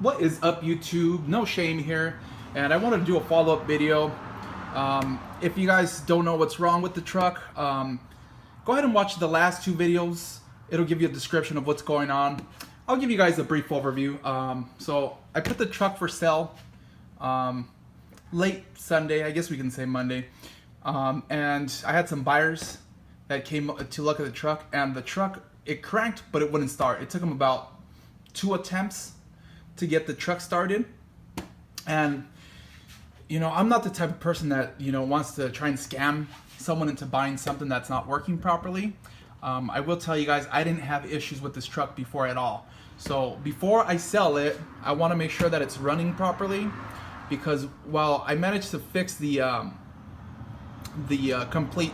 What is up, YouTube? No shame here, and I wanted to do a follow-up video. If you guys don't know what's wrong with the truck, go ahead and watch the last two videos. It'll give you a description of what's going on. I'll give you guys a brief overview. So I put the truck for sale late Sunday, I guess we can say Monday, and I had some buyers that came to look at the truck, and the truck, it cranked, but it wouldn't start. It took them about 2 attempts to get the truck started. And you know, I'm not the type of person that, you know, wants to try and scam someone into buying something that's not working properly. I will tell you guys, I didn't have issues with this truck before at all. So before I sell it, I want to make sure that it's running properly, because while I managed to fix the complete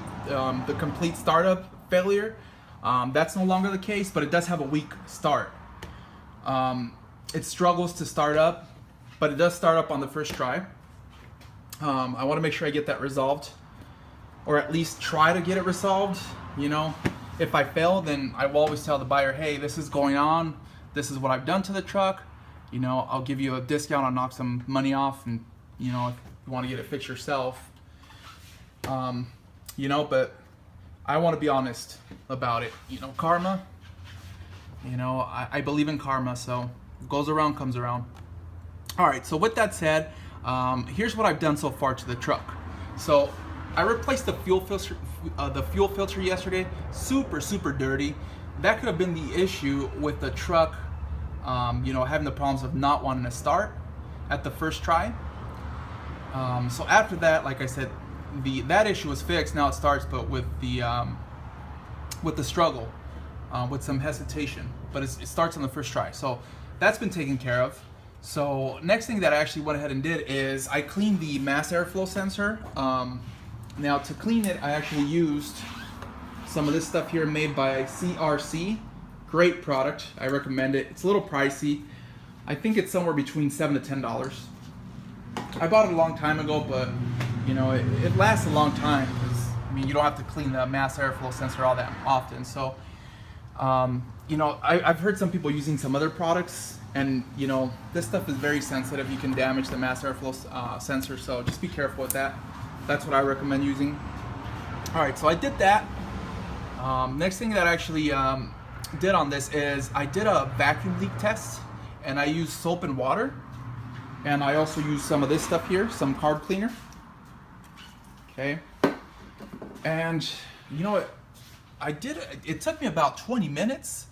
startup failure, that's no longer the case, but it does have a weak start. It struggles to start up, but it does start up on the first try. I want to make sure I get that resolved, or at least try to get it resolved. You know, if I fail, then I will always tell the buyer, hey, this is going on, this is what I've done to the truck, you know, I'll give you a discount, I'll knock some money off, and you know, if you want to get it fixed yourself, you know, but I want to be honest about it. You know, karma, you know, I believe in karma, so it goes around, comes around. All right, so with that said, here's what I've done so far to the truck. So I replaced the fuel filter yesterday. Super dirty. That could have been the issue with the truck, you know, having the problems of not wanting to start at the first try. So after that, like I said, that issue was fixed. Now it starts, but with the struggle, with some hesitation. But it starts on the first try. So that's been taken care of. So next thing that I actually went ahead and did is I cleaned the mass airflow sensor. Now to clean it, I actually used some of this stuff here made by CRC. Great product, I recommend it. It's a little pricey. I think it's somewhere between $7 to $10. I bought it a long time ago, but you know, it lasts a long time, because I mean, you don't have to clean the mass airflow sensor all that often. So you know, I've heard some people using some other products, and you know, this stuff is very sensitive. You can damage the mass airflow sensor, so just be careful with that. That's what I recommend using. All right, so I did that. Next thing that I actually did on this is I did a vacuum leak test, and I used soap and water, and I also used some of this stuff here, some carb cleaner. Okay, and you know what? I did it. It took me about 20 minutes.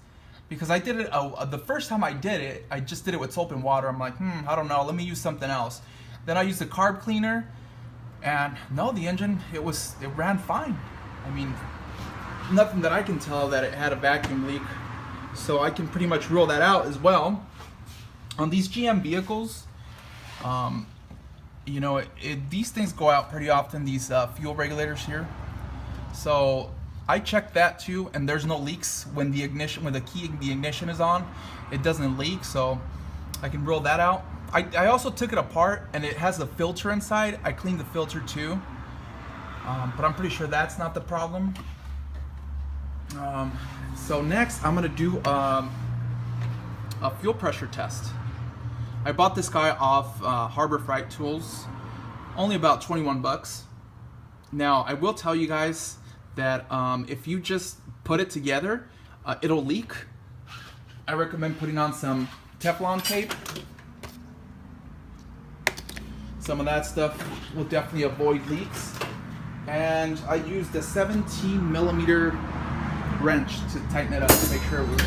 Because I did it, the first time I did it, I just did it with soap and water. I'm like, I don't know, let me use something else. Then I used the carb cleaner, and no, the engine, it ran fine. I mean, nothing that I can tell that it had a vacuum leak. So I can pretty much rule that out as well. On these GM vehicles, you know, these things go out pretty often, these fuel regulators here. So I checked that too, and there's no leaks when the ignition is on. It doesn't leak, so I can rule that out. I also took it apart, and it has a filter inside. I cleaned the filter too, but I'm pretty sure that's not the problem. So next, I'm gonna do a fuel pressure test. I bought this guy off Harbor Freight Tools, only about 21 bucks. Now I will tell you guys that if you just put it together, it'll leak. I recommend putting on some Teflon tape. Some of that stuff will definitely avoid leaks. And I used a 17mm wrench to tighten it up to make sure it was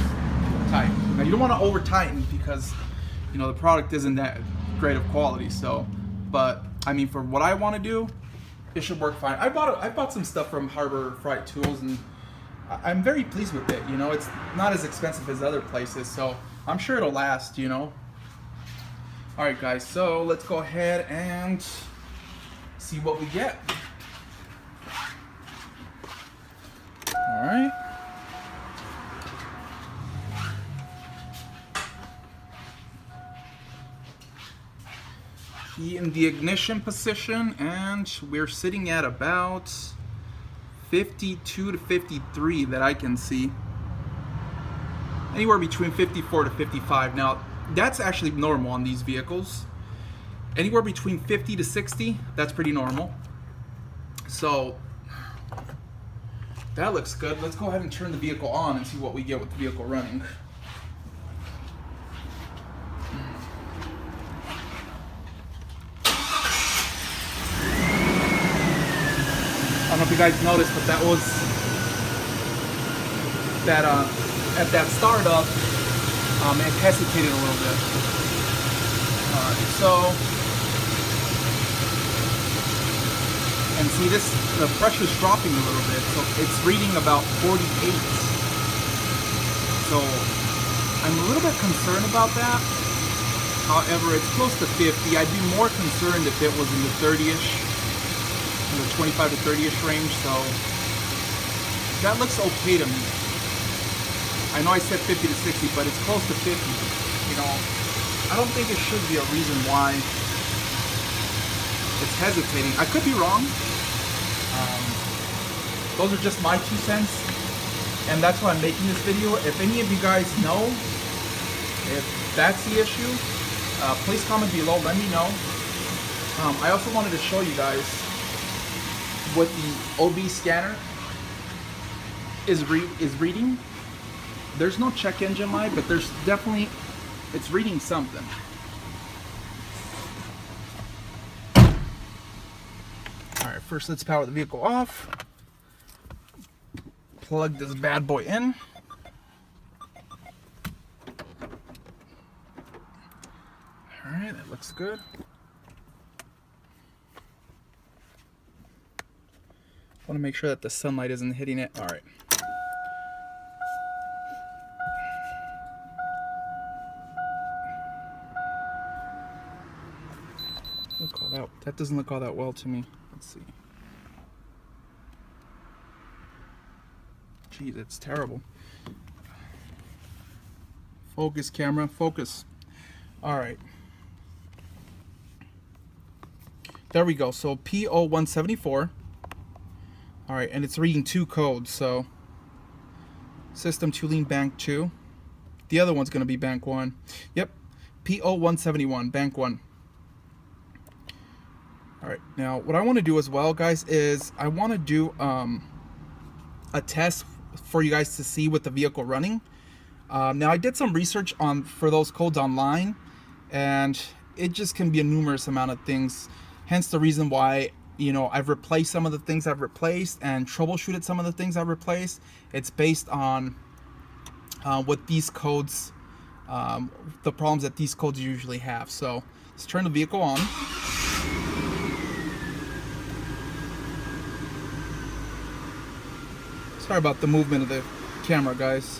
tight. Now you don't want to over tighten, because you know, the product isn't that great of quality. So, but I mean, for what I want to do, it should work fine. I bought some stuff from Harbor Freight Tools, and I'm very pleased with it. You know, it's not as expensive as other places, so I'm sure it'll last, you know. All right, guys, so let's go ahead and see what we get. All right. Key in the ignition position, and we're sitting at about 52 to 53 that I can see. Anywhere between 54 to 55. Now, That's actually normal on these vehicles. Anywhere between 50 to 60, that's pretty normal. So that looks good. Let's go ahead and turn the vehicle on and see what we get with the vehicle running. I don't know if you guys noticed, but that was that at that startup, it hesitated a little bit. So, and see this, the pressure's dropping a little bit, so it's reading about 48. So I'm a little bit concerned about that. However, it's close to 50. I'd be more concerned if it was in the 30-ish, in the 25 to 30-ish range. So that looks okay to me. I know I said 50 to 60, but it's close to 50. You know, I don't think it should be a reason why it's hesitating. I could be wrong. Those are just my 2 cents, and that's why I'm making this video. If any of you guys know if that's the issue, please comment below, let me know. I also wanted to show you guys what the OB scanner is reading. There's no check engine light, but there's definitely, it's reading something. Alright, first let's power the vehicle off. Plug this bad boy in. Alright, that looks good. Want to make sure that the sunlight isn't hitting it. Alright. Look all that. That doesn't look all that well to me. Let's see. Gee, that's terrible. Focus, camera, focus. Alright. There we go. So P0174. Alright, and it's reading 2 codes. So System 2 Lean Bank 2. The other one's going to be Bank 1. Yep. P0171, Bank 1. Alright, now what I want to do as well, guys, is I want to do a test for you guys to see with the vehicle running. Now I did some research for those codes online, and it just can be a numerous amount of things. Hence the reason why, you know, I've replaced some of the things I've replaced and troubleshooted some of the things I've replaced. It's based on what these codes, the problems that these codes usually have. So let's turn the vehicle on. Sorry about the movement of the camera, guys.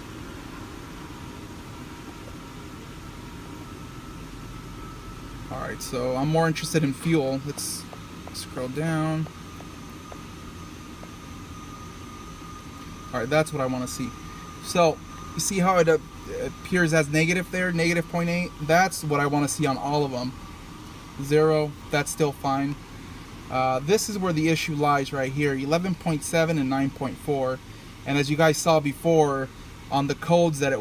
Alright, so I'm more interested in fuel. Let's scroll down. Alright, that's what I want to see. So, you see how it appears as negative there? Negative 0.8? That's what I want to see on all of them. 0, that's still fine. This is where the issue lies right here. 11.7 and 9.4. And as you guys saw before on the codes that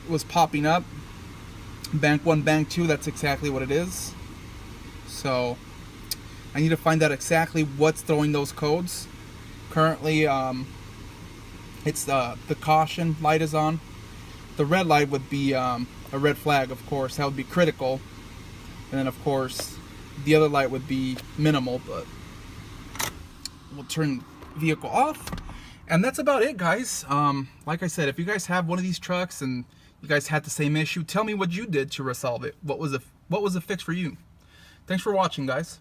was popping up, Bank 1, Bank 2, that's exactly what it is. So I need to find out exactly what's throwing those codes. Currently, it's the caution light is on. The red light would be a red flag, of course. That would be critical. And then, of course, the other light would be minimal, but we'll turn the vehicle off. And that's about it, guys. Like I said, if you guys have one of these trucks and you guys had the same issue, tell me what you did to resolve it. What was the fix for you? Thanks for watching, guys.